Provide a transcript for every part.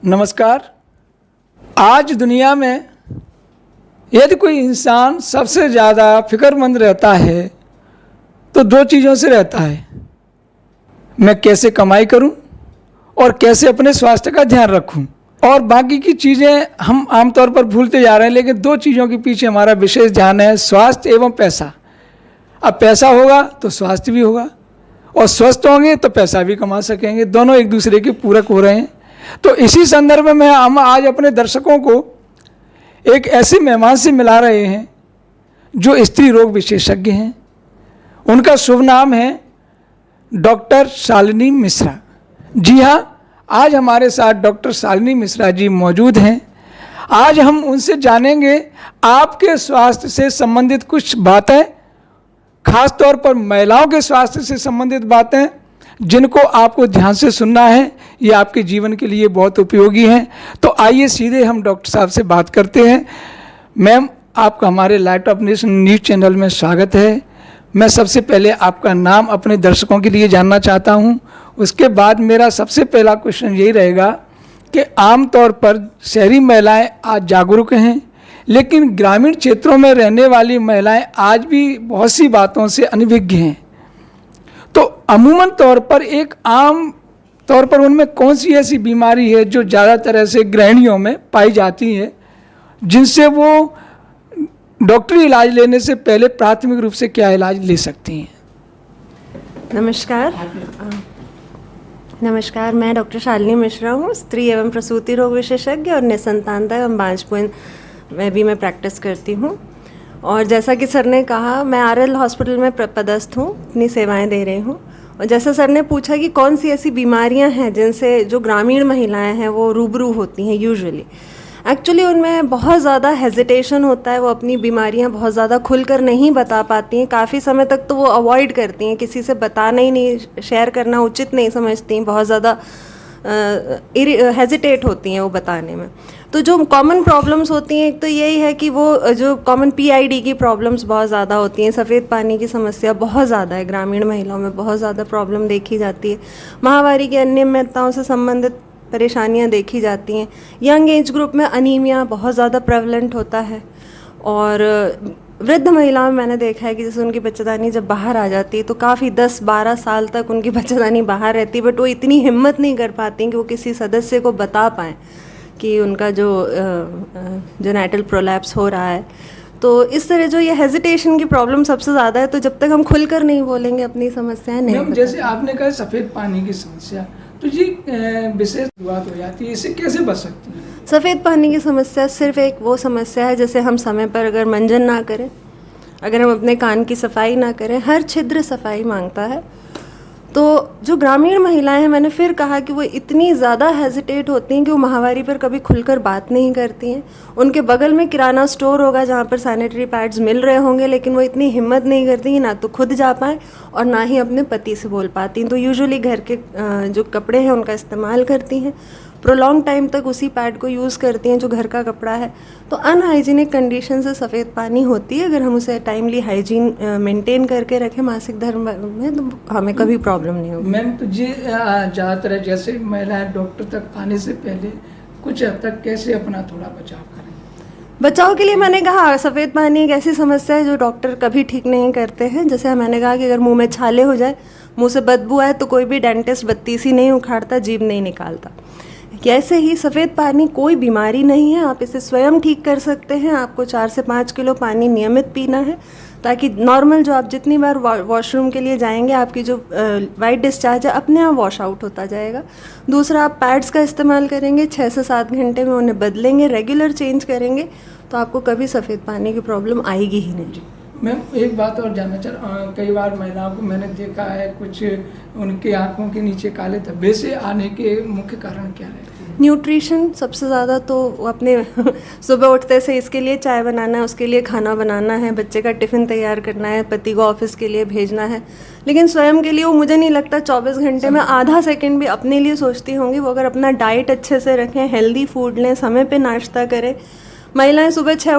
नमस्कार। आज दुनिया में यदि कोई इंसान सबसे ज़्यादा फिक्रमंद रहता है तो दो चीज़ों से रहता है, मैं कैसे कमाई करूं और कैसे अपने स्वास्थ्य का ध्यान रखूं। और बाकी की चीज़ें हम आमतौर पर भूलते जा रहे हैं, लेकिन दो चीज़ों के पीछे हमारा विशेष ध्यान है, स्वास्थ्य एवं पैसा। अब पैसा होगा तो स्वास्थ्य भी होगा और स्वस्थ होंगे तो पैसा भी कमा सकेंगे, दोनों एक दूसरे के पूरक हो रहे हैं। तो इसी संदर्भ में हम आज अपने दर्शकों को एक ऐसे मेहमान से मिला रहे हैं जो स्त्री रोग विशेषज्ञ हैं। उनका शुभ नाम है डॉक्टर शालिनी मिश्रा। जी हाँ, आज हमारे साथ डॉक्टर शालिनी मिश्रा जी मौजूद हैं। आज हम उनसे जानेंगे आपके स्वास्थ्य से संबंधित कुछ बातें, खास तौर पर महिलाओं के स्वास्थ्य से संबंधित बातें जिनको आपको ध्यान से सुनना है, ये आपके जीवन के लिए बहुत उपयोगी हैं। तो आइए सीधे हम डॉक्टर साहब से बात करते हैं। मैम, आपका हमारे light of nation news channel में स्वागत है। मैं सबसे पहले आपका नाम अपने दर्शकों के लिए जानना चाहता हूं। उसके बाद मेरा सबसे पहला क्वेश्चन यही रहेगा कि आमतौर पर शहरी महिलाएं आज जागरूक हैं, लेकिन ग्रामीण क्षेत्रों में रहने वाली महिलाएं आज भी बहुत सी बातों से अनभिज्ञ हैं। तो अमूमन तौर पर एक आम तौर पर उनमें कौन सी ऐसी बीमारी है जो ज़्यादातर ऐसे गृहिणियों में पाई जाती है, जिनसे वो डॉक्टरी इलाज लेने से पहले प्राथमिक रूप से क्या इलाज ले सकती हैं? नमस्कार, मैं डॉक्टर शालिनी मिश्रा हूँ, स्त्री एवं प्रसूति रोग विशेषज्ञ और निसंतानता एवं बांझपन में भी मैं प्रैक्टिस करती हूँ। और जैसा कि सर ने कहा, मैं आरएल हॉस्पिटल में पदस्थ हूँ, अपनी सेवाएं दे रही हूँ। और जैसा सर ने पूछा कि कौन सी ऐसी बीमारियां हैं जिनसे जो ग्रामीण महिलाएं हैं वो रूबरू होती हैं यूजुअली, एक्चुअली उनमें बहुत ज़्यादा हेजिटेशन होता है। वो अपनी बीमारियां बहुत ज़्यादा खुलकर नहीं बता पाती हैं, काफ़ी समय तक तो वो अवॉइड करती हैं, किसी से बताना ही नहीं, शेयर करना उचित नहीं समझती हैं, बहुत ज़्यादा हेजिटेट होती हैं वो बताने में। तो जो कॉमन प्रॉब्लम्स होती हैं, एक तो यही है कि वो जो कॉमन पीआईडी की प्रॉब्लम्स बहुत ज़्यादा होती हैं, सफ़ेद पानी की समस्या बहुत ज़्यादा है, ग्रामीण महिलाओं में बहुत ज़्यादा प्रॉब्लम देखी जाती है। माहवारी की अनियमितताओं से संबंधित परेशानियां देखी जाती हैं। यंग एज ग्रुप में अनीमिया बहुत ज़्यादा प्रेवलेंट होता है। और वृद्ध महिलाओं में मैंने देखा है कि जैसे उनकी बच्चेदानी जब बाहर आ जाती है तो काफ़ी 10-12 साल तक उनकी बच्चेदानी बाहर रहती है, बट वो इतनी हिम्मत नहीं कर पाती कि वो किसी सदस्य को बता पाएँ कि उनका जो जेनेटल प्रोलैप्स हो रहा है। तो इस तरह जो ये हेजिटेशन की प्रॉब्लम सबसे ज़्यादा है। तो जब तक हम खुलकर नहीं बोलेंगे अपनी समस्याएं नहीं, जैसे आपने कहा सफ़ेद पानी की समस्या, तो ये विशेष शुरुआत हो जाती है, इससे कैसे बच सकती है? सफ़ेद पानी की समस्या सिर्फ एक वो समस्या है, जैसे हम समय पर अगर मंजन ना करें, अगर हम अपने कान की सफाई ना करें, हर छिद्र सफाई मांगता है। तो जो ग्रामीण महिलाएं हैं, मैंने फिर कहा कि वो इतनी ज़्यादा हेजिटेट होती हैं कि वो माहवारी पर कभी खुलकर बात नहीं करती हैं। उनके बगल में किराना स्टोर होगा जहाँ पर सैनिटरी पैड्स मिल रहे होंगे, लेकिन वो इतनी हिम्मत नहीं करती ना तो खुद जा पाएँ और ना ही अपने पति से बोल पाती हैं। तो यूजुअली घर के जो कपड़े हैं उनका इस्तेमाल करती हैं, प्रोलॉन्ग टाइम तक उसी पैड को यूज़ करती हैं जो घर का कपड़ा है। तो अनहाइजीनिक कंडीशन से सफ़ेद पानी होती है। अगर हम उसे टाइमली हाइजीन मेंटेन करके रखें मासिक धर्म में, तो हमें कभी प्रॉब्लम नहीं होगी। मैम, तो ये ज़्यादातर जैसे महिलाएं डॉक्टर तक आने से पहले कुछ हद तक कैसे अपना थोड़ा बचाव करें? बचाव के लिए मैंने कहा, सफ़ेद पानी एक ऐसी समस्या है जो डॉक्टर कभी ठीक नहीं करते हैं। जैसे मैंने कहा कि अगर मुंह में छाले हो जाए, मुंह से बदबू आए, तो कोई भी डेंटिस्ट बत्तीसी नहीं उखाड़ता, जीभ नहीं निकालता। कैसे ही सफ़ेद पानी कोई बीमारी नहीं है, आप इसे स्वयं ठीक कर सकते हैं। आपको 4 से 5 किलो पानी नियमित पीना है, ताकि नॉर्मल जो आप जितनी बार वॉशरूम के लिए जाएंगे, आपकी जो वाइट डिस्चार्ज है अपने आप वॉश आउट होता जाएगा। दूसरा, आप पैड्स का इस्तेमाल करेंगे, 6 से 7 घंटे में उन्हें बदलेंगे, रेगुलर चेंज करेंगे, तो आपको कभी सफ़ेद पानी की प्रॉब्लम आएगी ही नहीं। मैम, एक बात और जानना चाह रहा हूँ, कई बार महिलाओं को मैंने देखा है कुछ उनके आँखों के नीचे काले धब्बे से आने के मुख्य कारण क्या रहते हैं? न्यूट्रिशन सबसे ज़्यादा। तो अपने सुबह उठते से इसके लिए चाय बनाना है, उसके लिए खाना बनाना है, बच्चे का टिफ़िन तैयार करना है, पति को ऑफिस के लिए भेजना है, लेकिन स्वयं के लिए वो मुझे नहीं लगता 24 घंटे में आधा सेकंड भी अपने लिए सोचती होंगी। वो अगर अपना डाइट अच्छे से रखें, हेल्दी फूड लें, समय पे नाश्ता करें। महिलाएं सुबह 6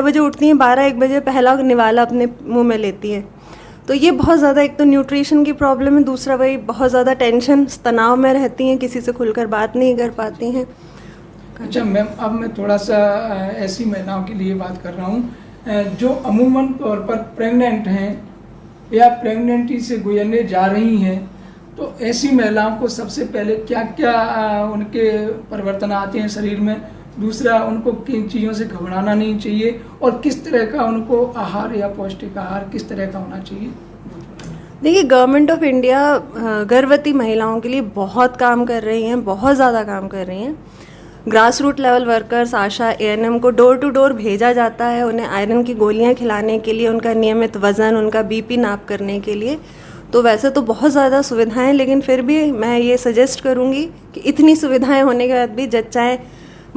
बजे उठती हैं, 12-1 बजे पहला निवाला अपने मुंह में लेती हैं। तो ये बहुत ज़्यादा, एक तो न्यूट्रिशन की प्रॉब्लम है, दूसरा वही बहुत ज़्यादा टेंशन तनाव में रहती हैं, किसी से खुलकर बात नहीं कर पाती हैं। अच्छा मैम, अब मैं थोड़ा सा ऐसी महिलाओं के लिए बात कर रहा हूँ जो अमूमन तौर पर प्रेग्नेंट हैं या प्रेगनेंटी से गुजरने जा रही हैं, तो ऐसी महिलाओं को सबसे पहले क्या क्या उनके परिवर्तन आते हैं शरीर में, दूसरा उनको किन चीज़ों से घबराना नहीं चाहिए और किस तरह का उनको आहार या पौष्टिक आहार किस तरह का होना चाहिए? देखिए, गवर्नमेंट ऑफ इंडिया गर्भवती महिलाओं के लिए बहुत काम कर रही हैं, बहुत ज़्यादा काम कर रही हैं। ग्रास रूट लेवल वर्कर्स, आशा, एएनएम को डोर टू डोर भेजा जाता है उन्हें आयरन की गोलियां खिलाने के लिए, उनका नियमित वज़न, उनका बीपी नाप करने के लिए। तो वैसे तो बहुत ज़्यादा सुविधाएं, लेकिन फिर भी मैं ये सजेस्ट करूँगी कि इतनी सुविधाएं होने के बाद भी जच्चाएँ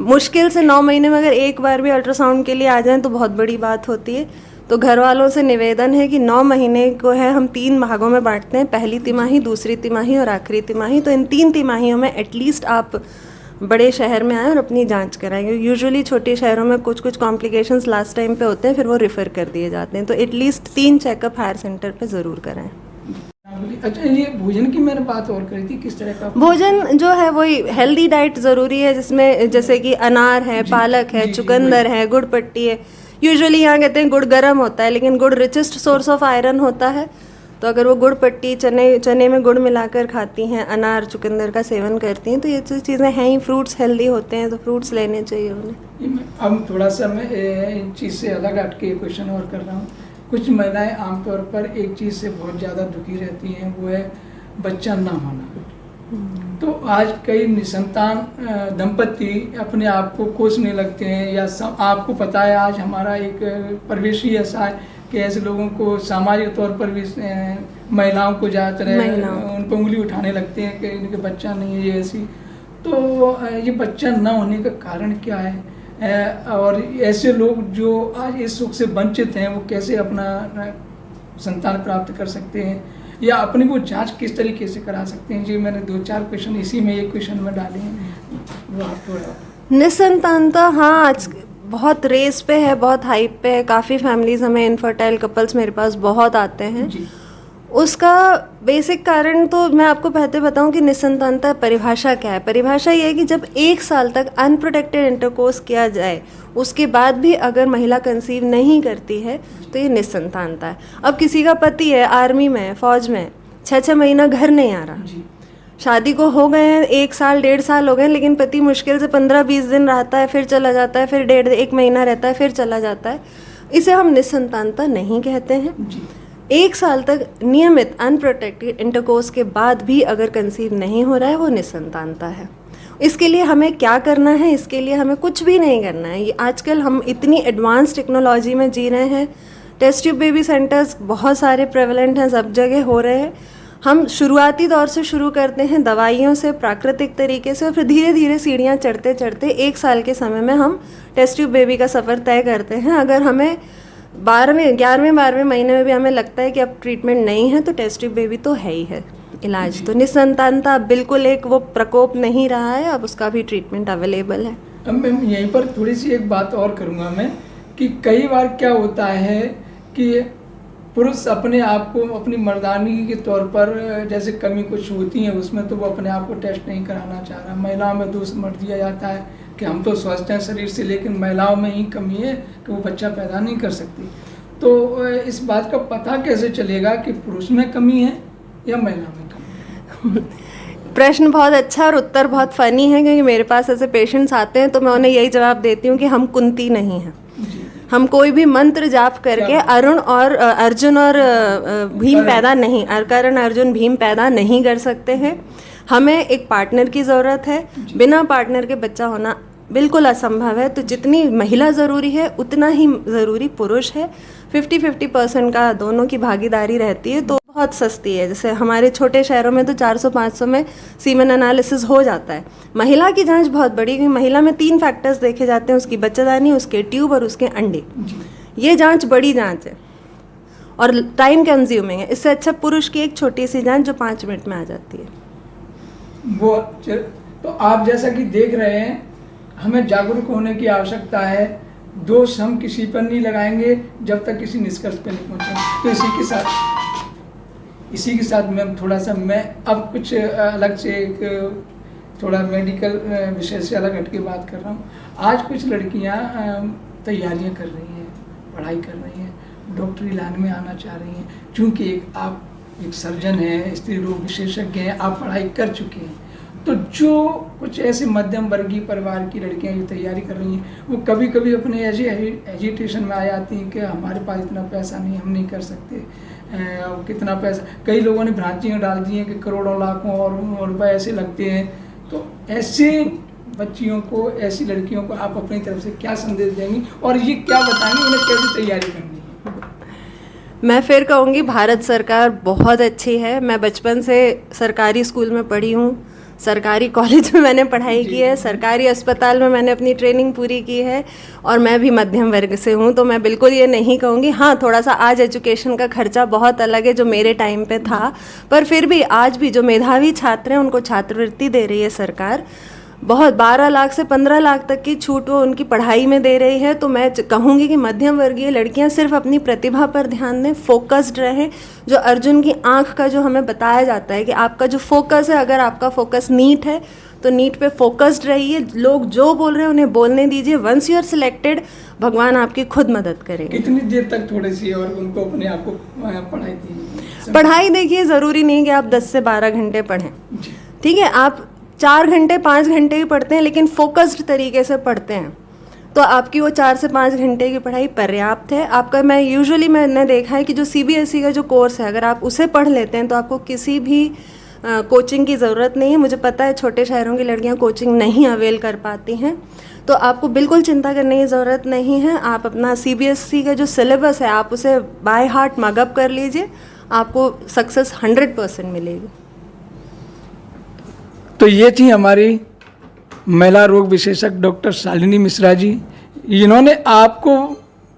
मुश्किल से 9 महीने में अगर एक बार भी अल्ट्रासाउंड के लिए आ जाएं तो बहुत बड़ी बात होती है। तो घर वालों से निवेदन है कि 9 महीने को है हम 3 भागों में बांटते हैं, पहली तिमाही, दूसरी तिमाही और आखिरी तिमाही। तो इन 3 तिमाहियों में एटलीस्ट आप बड़े शहर में आएँ और अपनी जांच कराएंगे। यूजुअली छोटे शहरों में कुछ कुछ कॉम्प्लिकेशंस लास्ट टाइम पे होते हैं, फिर वो रेफ़र कर दिए जाते हैं। तो एटलीस्ट 3 चेकअप हायर सेंटर पे ज़रूर कराएं। अच्छा, ये भोजन की मैंने बात और करी थी, किस तरह का भोजन जो है वही हेल्दी डाइट ज़रूरी है, जिसमें जैसे कि अनार है, पालक है, चुकंदर है, गुड़ पट्टी है। यूजुअली यहाँ कहते हैं गुड़ गर्म होता है, लेकिन गुड़ रिचेस्ट सोर्स ऑफ आयरन होता है। तो अगर वो गुड़ पट्टी, चने में गुड़ मिलाकर खाती हैं, अनार चुकंदर का सेवन करती हैं, तो ये जो चीज़ें हैं ही। फ्रूट्स हेल्दी होते हैं, तो फ्रूट्स लेने चाहिए उन्हें। अब थोड़ा सा मैं इन चीज़ से अलग हट के क्वेश्चन और कर रहा हूँ। कुछ महिलाएं आमतौर पर एक चीज़ से बहुत ज़्यादा दुखी रहती हैं, वो है बच्चा ना होना। तो आज कई निसंतान दंपति अपने आप को कोसने लगते हैं, या आपको पता है आज हमारा एक परिवेश ही ऐसा है कि ऐसे लोगों को सामाजिक तौर पर भी महिलाओं को ज़्यादातर उन पर उंगली उठाने लगते हैं कि इनके बच्चा नहीं है, ये ऐसी। तो ये बच्चा ना होने का कारण क्या है, और ऐसे लोग जो आज इस सुख से वंचित हैं वो कैसे अपना संतान प्राप्त कर सकते हैं, या अपनी वो जांच किस तरीके से करा सकते हैं? जी, मैंने 2-4 क्वेश्चन इसी में एक क्वेश्चन में डाले हैं, वो आप थोड़ा। निसंतानता, हाँ, आज बहुत रेस पे है, बहुत हाइप पे है। काफ़ी फैमिलीज हमें इनफर्टाइल कपल्स मेरे पास बहुत आते हैं जी। उसका बेसिक कारण तो मैं आपको पहले बताऊं कि निसंतानता परिभाषा क्या है। परिभाषा ये है कि जब 1 साल तक अनप्रोटेक्टेड इंटरकोर्स किया जाए, उसके बाद भी अगर महिला कंसीव नहीं करती है तो ये निसंतानता है। अब किसी का पति है, आर्मी में है, फौज में, 6-6 महीना घर नहीं आ रहा, शादी को हो गए हैं 1 साल 1.5 साल हो गए, लेकिन पति मुश्किल से 15-20 दिन रहता है, फिर चला जाता है, फिर 1 महीना रहता है, फिर चला जाता है। इसे हम निसंतानता नहीं कहते हैं। 1 साल तक नियमित अनप्रोटेक्टेड इंटरकोर्स के बाद भी अगर कंसीव नहीं हो रहा है, वो निसंतानता है। इसके लिए हमें क्या करना है? इसके लिए हमें कुछ भी नहीं करना है। ये आजकल हम इतनी एडवांस टेक्नोलॉजी में जी रहे हैं, टेस्ट ट्यूब बेबी सेंटर्स बहुत सारे प्रेवलेंट हैं, सब जगह हो रहे हैं। हम शुरुआती दौर से शुरू करते हैं दवाइयों से, प्राकृतिक तरीके से, और फिर धीरे धीरे सीढ़ियाँ चढ़ते चढ़ते 1 साल के समय में हम टेस्ट ट्यूब बेबी का सफ़र तय करते हैं। अगर हमें 12वें 11वें महीने में भी हमें लगता है कि अब ट्रीटमेंट नहीं है, तो टेस्ट ट्यूब बेबी तो है ही है इलाज। तो निसंतानता बिल्कुल एक वो प्रकोप नहीं रहा है, अब उसका भी ट्रीटमेंट अवेलेबल है। अब मैं यहीं पर थोड़ी सी एक बात और करूँगा मैं, कि कई बार क्या होता है कि पुरुष अपने आप को अपनी मर्दानी के तौर पर जैसे कमी कुछ होती है उसमें, तो वो अपने आप को टेस्ट नहीं कराना चाह रहा। महिलाओं में दोष मत दिया जाता है कि हम तो स्वस्थ हैं शरीर से, लेकिन महिलाओं में ही कमी है कि वो बच्चा पैदा नहीं कर सकती। तो इस बात का पता कैसे चलेगा कि पुरुष में कमी है या महिला में कमी है? प्रश्न बहुत अच्छा और उत्तर बहुत फ़नी है, क्योंकि मेरे पास ऐसे पेशेंट्स आते हैं तो मैं उन्हें यही जवाब देती हूँ कि हम कुंती नहीं हैं। हम कोई भी मंत्र जाप करके अर्जुन और भीम पैदा नहीं, कर्ण अर्जुन भीम पैदा नहीं कर सकते हैं। हमें एक पार्टनर की ज़रूरत है, बिना पार्टनर के बच्चा होना बिल्कुल असंभव है। तो जितनी महिला ज़रूरी है उतना ही ज़रूरी पुरुष है। 50-50% का दोनों की भागीदारी रहती है, तो बहुत सस्ती है। जैसे हमारे छोटे शहरों में तो 400-500 में सीमेन एनालिसिस हो जाता है। महिला की जांच बहुत बड़ी, क्योंकि महिला में 3 फैक्टर्स देखे जाते हैं, उसकी बच्चादानी, उसके ट्यूब और उसके अंडे। ये जांच बड़ी जांच है और टाइम कंज्यूमिंग है। इससे अच्छा पुरुष की एक छोटी सी जांच जो 5 मिनट में आ जाती है। वो तो आप जैसा कि देख रहे हैं, हमें जागरूक होने की आवश्यकता है। दोष हम किसी पर नहीं लगाएंगे जब तक किसी निष्कर्ष पर नहीं पहुंचेंगे। तो इसी के साथ इसी के साथ मैं थोड़ा सा मैं अब कुछ अलग से एक थोड़ा मेडिकल विषय से अलग हटके बात कर रहा हूँ। आज कुछ लड़कियाँ तैयारियाँ कर रही हैं, पढ़ाई कर रही हैं, डॉक्टरी लाइन में आना चाह रही हैं। चूँकि आप एक सर्जन हैं, स्त्री रोग विशेषज्ञ हैं, आप पढ़ाई कर चुके हैं, तो जो कुछ ऐसे मध्यम वर्गीय परिवार की लड़कियां जो तैयारी कर रही हैं, वो कभी कभी अपने ऐसे एजिटेशन में आ जाती हैं कि हमारे पास इतना पैसा नहीं, हम नहीं कर सकते। कितना पैसा, कई लोगों ने भ्रांतियाँ डाल दी हैं कि करोड़ों लाखों और रुपए ऐसे लगते हैं। तो ऐसे बच्चियों को, ऐसी लड़कियों को आप अपनी तरफ से क्या संदेश देंगी और ये क्या बताएंगे उन्हें कैसे तैयारी करनी है? मैं फिर कहूँगी भारत सरकार बहुत अच्छी है। मैं बचपन से सरकारी स्कूल में पढ़ी हूँ, सरकारी कॉलेज में मैंने पढ़ाई की है, सरकारी अस्पताल में मैंने अपनी ट्रेनिंग पूरी की है और मैं भी मध्यम वर्ग से हूँ। तो मैं बिल्कुल ये नहीं कहूँगी, हाँ थोड़ा सा आज एजुकेशन का खर्चा बहुत अलग है जो मेरे टाइम पे था, पर फिर भी आज भी जो मेधावी छात्र हैं उनको छात्रवृत्ति दे रही है सरकार। बहुत 12 लाख से 15 लाख तक की छूट वो उनकी पढ़ाई में दे रही है। तो मैं कहूँगी कि मध्यम वर्गीय लड़कियाँ सिर्फ अपनी प्रतिभा पर ध्यान दें, फोकस्ड रहें। जो अर्जुन की आंख का जो हमें बताया जाता है कि आपका जो फोकस है, अगर आपका फोकस नीट है तो नीट पे फोकस्ड रहिए। लोग जो बोल रहे हैं उन्हें बोलने दीजिए। वंस यू आर सिलेक्टेड, भगवान आपकी खुद मदद करेंगे। कितनी देर तक थोड़ी सी और उनको अपने आप को पढ़ाई दी? पढ़ाई देखिए, ज़रूरी नहीं कि आप 10 से 12 घंटे पढ़ें, ठीक है, आप 4 घंटे 5 घंटे ही पढ़ते हैं लेकिन फोकस्ड तरीके से पढ़ते हैं तो आपकी वो 4 से 5 घंटे की पढ़ाई पर्याप्त है। आपका मैंने देखा है कि जो CBSE का जो कोर्स है, अगर आप उसे पढ़ लेते हैं तो आपको किसी भी कोचिंग की ज़रूरत नहीं है। मुझे पता है छोटे शहरों की लड़कियां कोचिंग नहीं अवेल कर पाती हैं, तो आपको बिल्कुल चिंता करने की ज़रूरत नहीं है। आप अपना CBSE का जो सिलेबस है आप उसे बाय हार्ट मगअप कर लीजिए, आपको सक्सेस 100% मिलेगी। तो ये थी हमारी महिला रोग विशेषज्ञ डॉक्टर शालिनी मिश्रा जी। इन्होंने आपको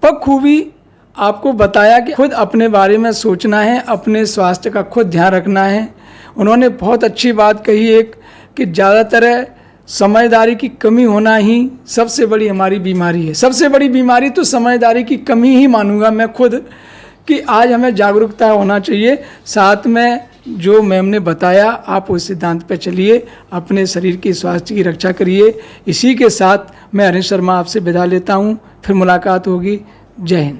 बखूबी आपको बताया कि खुद अपने बारे में सोचना है, अपने स्वास्थ्य का खुद ध्यान रखना है। उन्होंने बहुत अच्छी बात कही एक कि ज़्यादातर समझदारी की कमी होना ही सबसे बड़ी हमारी बीमारी है। सबसे बड़ी बीमारी तो समझदारी की कमी ही मानूंगा मैं खुद, कि आज हमें जागरूकता होना चाहिए। साथ में जो मैम ने बताया आप उस सिद्धांत पर चलिए, अपने शरीर की स्वास्थ्य की रक्षा करिए। इसी के साथ मैं हरीश शर्मा आपसे विदा लेता हूँ, फिर मुलाकात होगी। जय हिंद।